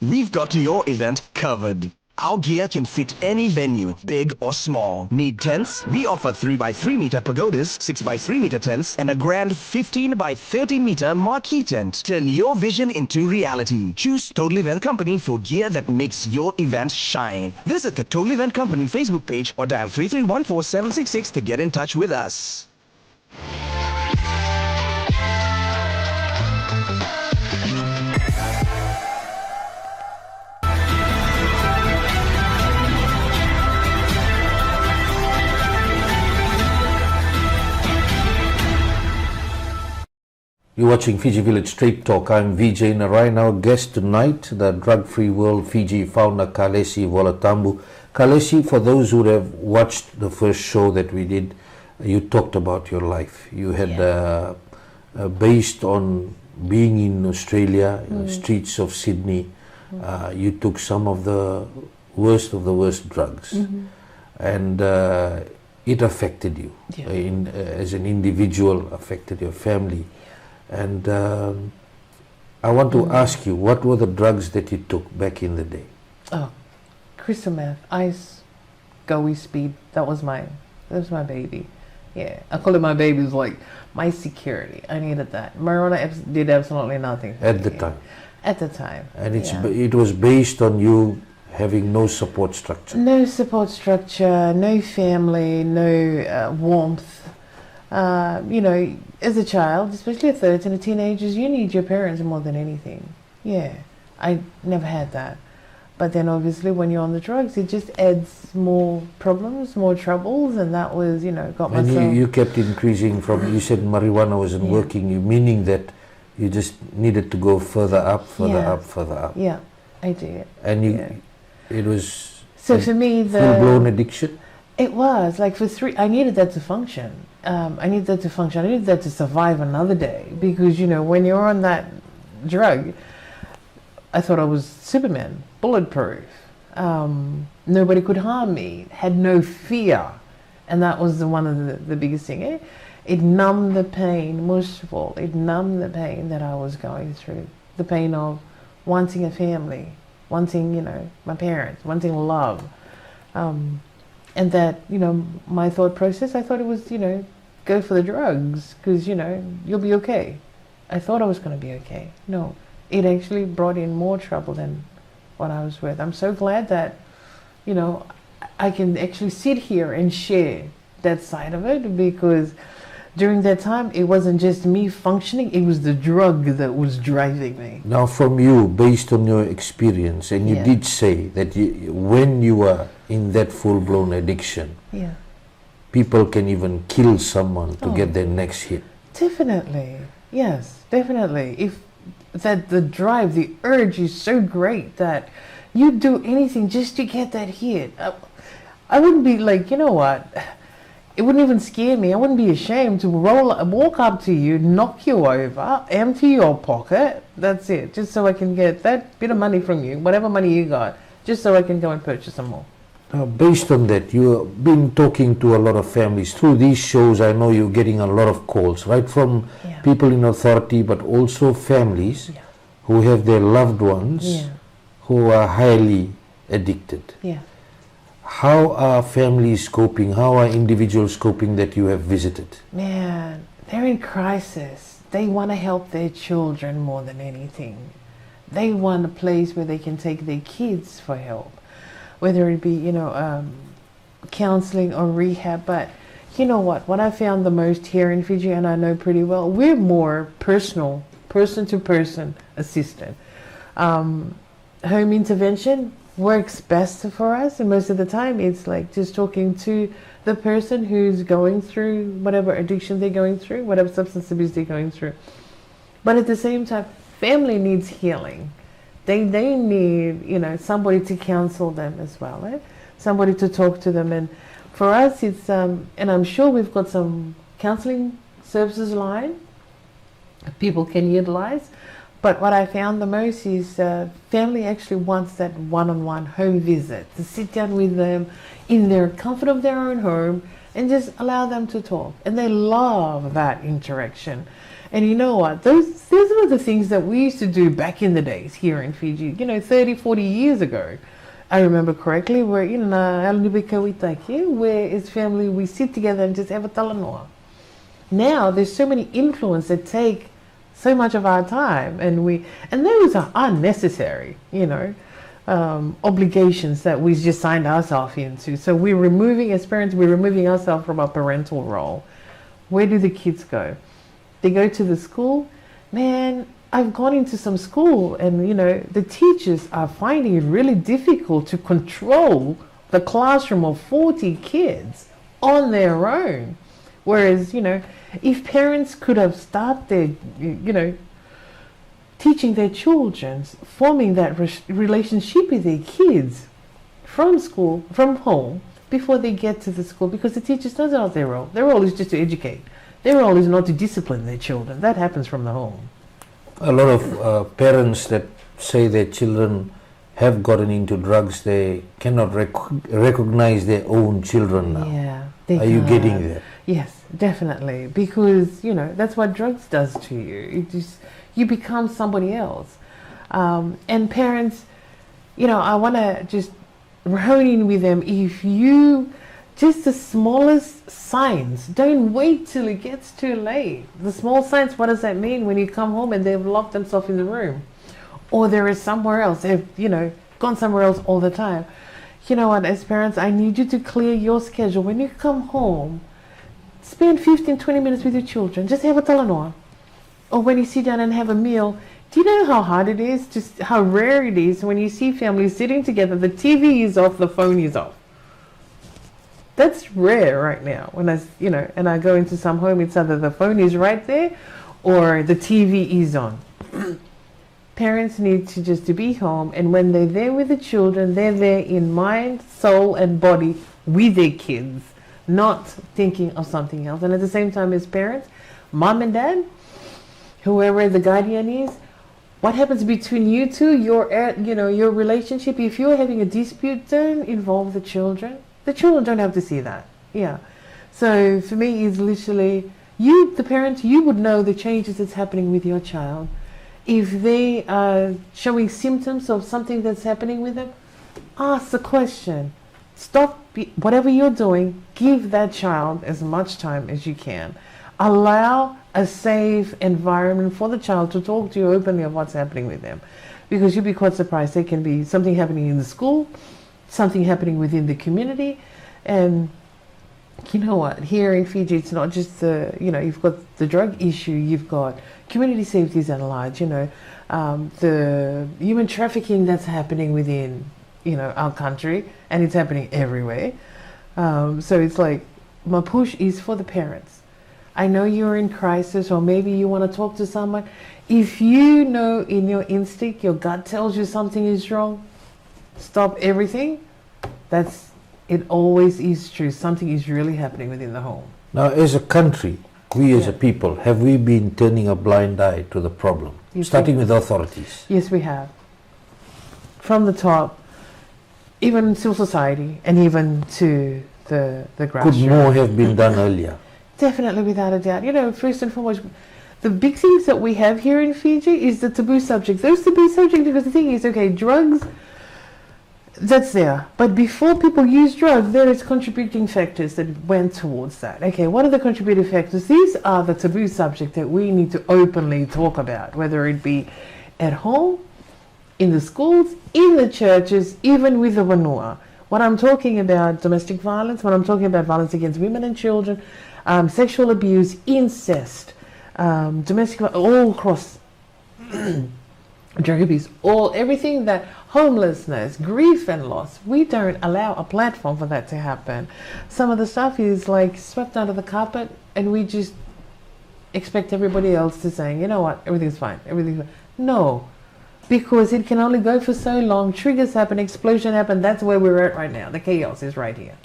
we've got your event covered. Our gear can fit any venue, big or small. Need tents? We offer 3 by 3 meter pagodas, 6 by 3 meter tents, and a grand 15 by 30 meter marquee tent. Turn your vision into reality. Choose Total Event Company for gear that makes your event shine. Visit the Total Event Company Facebook page or dial 3314766 to get in touch with us. You're watching Fiji Village Straight Talk. I'm Vijay Narayan. Our guest tonight, the drug-free World Fiji founder Kalesi Volatabu. Kalesi, for those who have watched the first show that we did, you talked about your life. You had, based on being in Australia, streets of Sydney, you took some of the worst drugs. And it affected you as an individual, affected your family. And I want to ask you, what were the drugs that you took back in the day? Oh, crystal meth, ice, GOE speed. That was my baby. Yeah, I call it my baby. It was like my security. I needed that. Marijuana did absolutely nothing at the time. At the time. And it was based on you having no support structure. No support structure, no family, no warmth. As a child, especially at 13 and teenagers, you need your parents more than anything. Yeah, I never had that. But then obviously when you're on the drugs, it just adds more problems, more troubles, and that was, got myself... And you kept increasing from, you said marijuana wasn't working, meaning that you just needed to go further up, further up. Yeah, I did. And it was so for me, full-blown addiction? It was, like I needed that to function. I needed that to function. I needed that to survive another day, because when you're on that drug, I thought I was Superman, bulletproof. Nobody could harm me, had no fear. And that was one of the biggest thing. It numbed the pain, most of all, it numbed the pain that I was going through. The pain of wanting a family, wanting, you know, my parents, wanting love. And that, you know, my thought process, I thought it was, you know, go for the drugs because, you know, you'll be okay. I thought I was going to be okay. No, it actually brought in more trouble than what I was worth. I'm so glad that, you know, I can actually sit here and share that side of it, because during that time it wasn't just me functioning, it was the drug that was driving me. Now from you, based on your experience, and you did say that when you were in that full-blown addiction, people can even kill someone to get their next hit. Definitely, yes, definitely. If that the drive, the urge is so great that you'd do anything just to get that hit. I wouldn't be like, you know what, it wouldn't even scare me. I wouldn't be ashamed to walk up to you, knock you over, empty your pocket, that's it, just so I can get that bit of money from you, whatever money you got, just so I can go and purchase some more. Now, based on that, you've been talking to a lot of families. Through these shows, I know you're getting a lot of calls, right, from people in authority, but also families who have their loved ones who are highly addicted. How are families coping? How are individuals coping that you have visited? Man, they're in crisis. They want to help their children more than anything. They want a place where they can take their kids for help, whether it be, you know, counseling or rehab. But you know what I found the most here in Fiji, and I know pretty well, we're more personal, person-to-person assistant. Home intervention works best for us, and most of the time it's like just talking to the person who's going through whatever addiction they're going through, whatever substance abuse they're going through. But at the same time, family needs healing. They need, you know, somebody to counsel them as well, right? Somebody to talk to them. And for us, it's and I'm sure we've got some counseling services line people can utilize. But what I found the most is family actually wants that one-on-one home visit, to sit down with them in their comfort of their own home and just allow them to talk. And they love that interaction. And you know what? Those were the things that we used to do back in the days here in Fiji, you know, 30, 40 years ago. I remember correctly, where, you know, where as family we sit together and just have a talanoa. Now there's so many influences that take so much of our time, and those are unnecessary, you know, obligations that we just signed ourselves into. So we're removing, as parents, we're removing ourselves from our parental role. Where do the kids go? They go to the school. Man, I've gone into some school, and you know, the teachers are finding it really difficult to control the classroom of 40 kids on their own. Whereas, you know, if parents could have started, you know, teaching their children, forming that relationship with their kids from school, from home, before they get to the school, because the teachers, that's not their role. Their role is just to educate. Their role is not to discipline their children. That happens from the home. A lot of parents that say their children have gotten into drugs, they cannot recognize their own children now. Yeah. Are you getting there? Yes, definitely. Because, you know, that's what drugs does to you. You become somebody else. And parents, you know, I want to just hone in with them. If you, just the smallest signs, don't wait till it gets too late. The small signs, what does that mean when you come home and they've locked themselves in the room? Or there is somewhere else, they've, you know, gone somewhere else all the time. You know what, as parents, I need you to clear your schedule. When you come home, spend 15, 20 minutes with your children. Just have a talanoa. Or when you sit down and have a meal, do you know how hard it is, just how rare it is when you see families sitting together, the TV is off, the phone is off. That's rare right now. When I, you know, and I go into some home, it's either the phone is right there or the TV is on. Parents need to just to be home, and when they're there with the children, they're there in mind, soul, and body with their kids, not thinking of something else. And at the same time, as parents, mom and dad, whoever the guardian is, What happens between you two, your relationship, if you're having a dispute, don't involve the children. The children don't have to see that. Yeah. So for me, it's literally, you, the parent, you would know the changes that's happening with your child. If they are showing symptoms of something that's happening with them, ask the question. Stop whatever you're doing, give that child as much time as you can. Allow a safe environment for the child to talk to you openly of what's happening with them. Because you'll be quite surprised. There can be something happening in the school, something happening within the community. And you know what, here in Fiji, it's not just you've got the drug issue, you've got community safety is at large, the human trafficking that's happening within, our country, and it's happening everywhere. So it's like, my push is for the parents. I know you're in crisis, or maybe you want to talk to someone. If you know in your instinct, your gut tells you something is wrong, stop everything. It always is true. Something is really happening within the home. Now, as a country, we as a people, have we been turning a blind eye to the problem? Starting with the authorities. Yes, we have. From the top, even civil society, and even to the grassroots. Could more have been done earlier? Definitely, without a doubt. First and foremost, the big things that we have here in Fiji is the taboo subject. Those taboo subjects, because the thing is, okay, drugs, that's there. But before people use drugs, there is contributing factors that went towards that. Okay, what are the contributing factors? These are the taboo subjects that we need to openly talk about, whether it be at home, in the schools, in the churches, even with the Vanua. What I'm talking about, domestic violence, when I'm talking about violence against women and children, sexual abuse, incest, domestic violence, all across drug abuse, everything that, homelessness, grief and loss, we don't allow a platform for that to happen. Some of the stuff is like swept under the carpet, and we just expect everybody else to say, you know what, everything's fine, everything's fine. No, because it can only go for so long. Triggers happen, explosion happen. That's where we're at right now. The chaos is right here.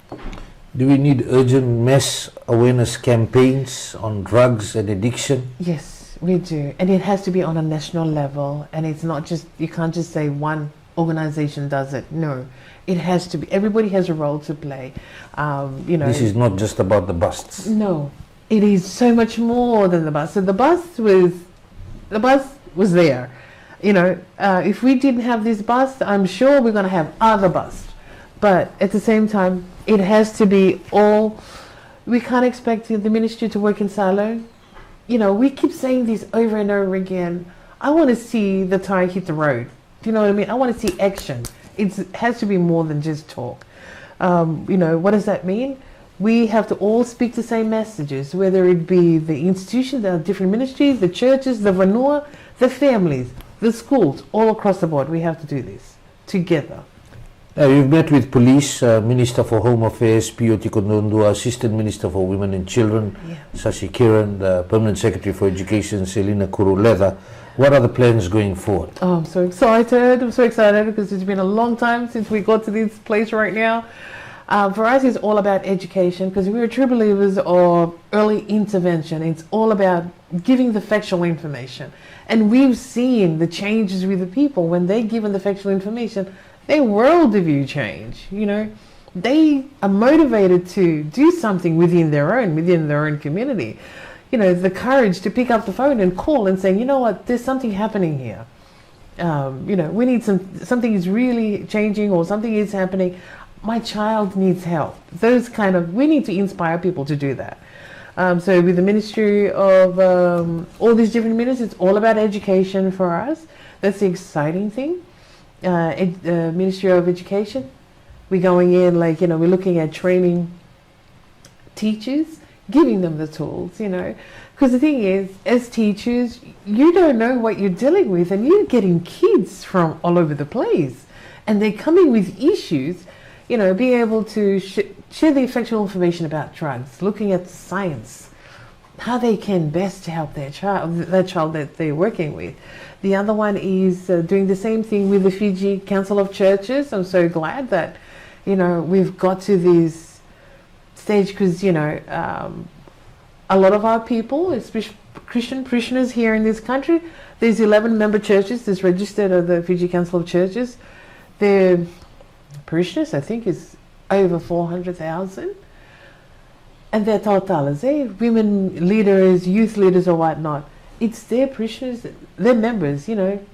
Do we need urgent mass awareness campaigns on drugs and addiction? Yes, we do. And it has to be on a national level. And it's not just, you can't just say one organization does it. No, it has to be, everybody has a role to play. This is not just about the busts. No, it is so much more than the bust. So the bust was there. If we didn't have this bust, I'm sure we're going to have other busts. But at the same time, it has to be all. We can't expect the ministry to work in silo. We keep saying this over and over again. I want to see the tire hit the road. Do you know what I mean? I want to see action. It has to be more than just talk. What does that mean? We have to all speak the same messages, whether it be the institutions, the different ministries, the churches, the Vanua, the families, the schools, all across the board. We have to do this together. You've met with Police, Minister for Home Affairs, P.O.T. Kondondua, Assistant Minister for Women and Children, Sashi Kiran, the Permanent Secretary for Education, Selina Kuruleda. What are the plans going forward? Oh, I'm so excited. I'm so excited because it's been a long time since we got to this place right now. For us, it's all about education because we're true believers of early intervention. It's all about giving the factual information. And we've seen the changes with the people when they're given the factual information. Their worldview change, they are motivated to do something within their own community. The courage to pick up the phone and call and say, you know what, there's something happening here. We need something is really changing or something is happening. My child needs help. We need to inspire people to do that. So with the Ministry of all these different ministries, it's all about education for us. That's the exciting thing. Ministry of Education, we're going in we're looking at training teachers, giving them the tools, because the thing is, as teachers, you don't know what you're dealing with, and you're getting kids from all over the place, and they're coming with issues, being able to share the factual information about drugs, looking at science, how they can best help that child that they're working with. The other one is doing the same thing with the Fiji Council of Churches. I'm so glad that, we've got to this stage because, a lot of our people, especially Christian parishioners here in this country, there's 11 member churches that's registered at the Fiji Council of Churches. Their parishioners, I think, is over 400,000. And they're tautālas, women leaders, youth leaders or whatnot. It's their parishioners, their members, you know,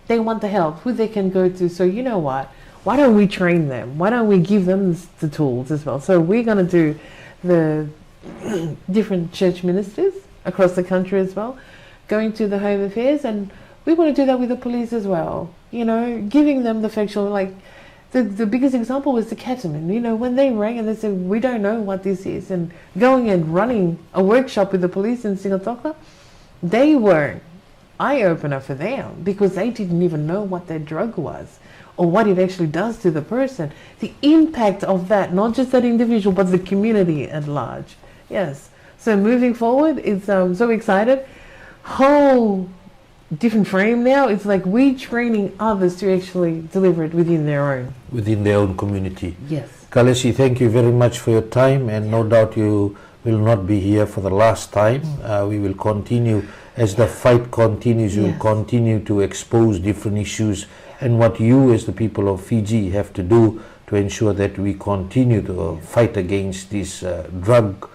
they want the help, who they can go to. So you know what? Why don't we train them? Why don't we give them the tools as well? So we're going to do the different church ministers across the country as well, going to the home affairs, and we want to do that with the police as well. You know, giving them the factual, like the biggest example was the ketamine. You know, when they rang and they said, we don't know what this is, and going and running a workshop with the police in Singatoka, they were eye-opener for them because they didn't even know what that drug was or what it actually does to the person. The impact of that, not just that individual, but the community at large. Yes. So moving forward, it's so excited. Whole different frame now. It's like we training others to actually deliver it within their own community. Yes. Kalesi, thank you very much for your time, and no doubt you will not be here for the last time. We will continue as the fight continues. You will continue to expose different issues and what you as the people of Fiji have to do to ensure that we continue to fight against this drug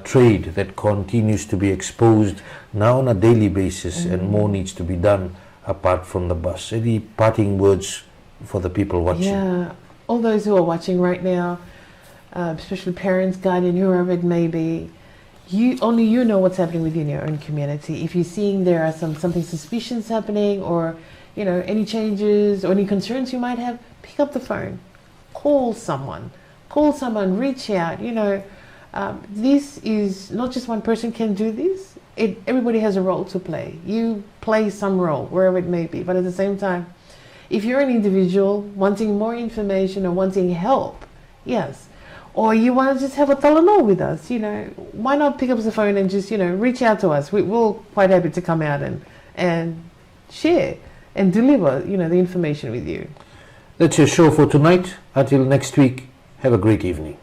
trade that continues to be exposed now on a daily basis, and more needs to be done apart from the bus. Any parting words for the people watching? Yeah, all those who are watching right now, especially parents, guardian, whoever it may be, only you know what's happening within your own community. If you're seeing there are something suspicious happening, or you know, any changes or any concerns you might have, pick up the phone, call someone, reach out. You know, this is not just one person can do this. Everybody has a role to play. You play some role wherever it may be, but at the same time, if you're an individual wanting more information or wanting help, yes, or you want to just have a talanoa with us, you know, why not pick up the phone and just, you know, reach out to us. We're quite happy to come out and share and deliver, you know, the information with you. That's your show for tonight. Until next week, have a great evening.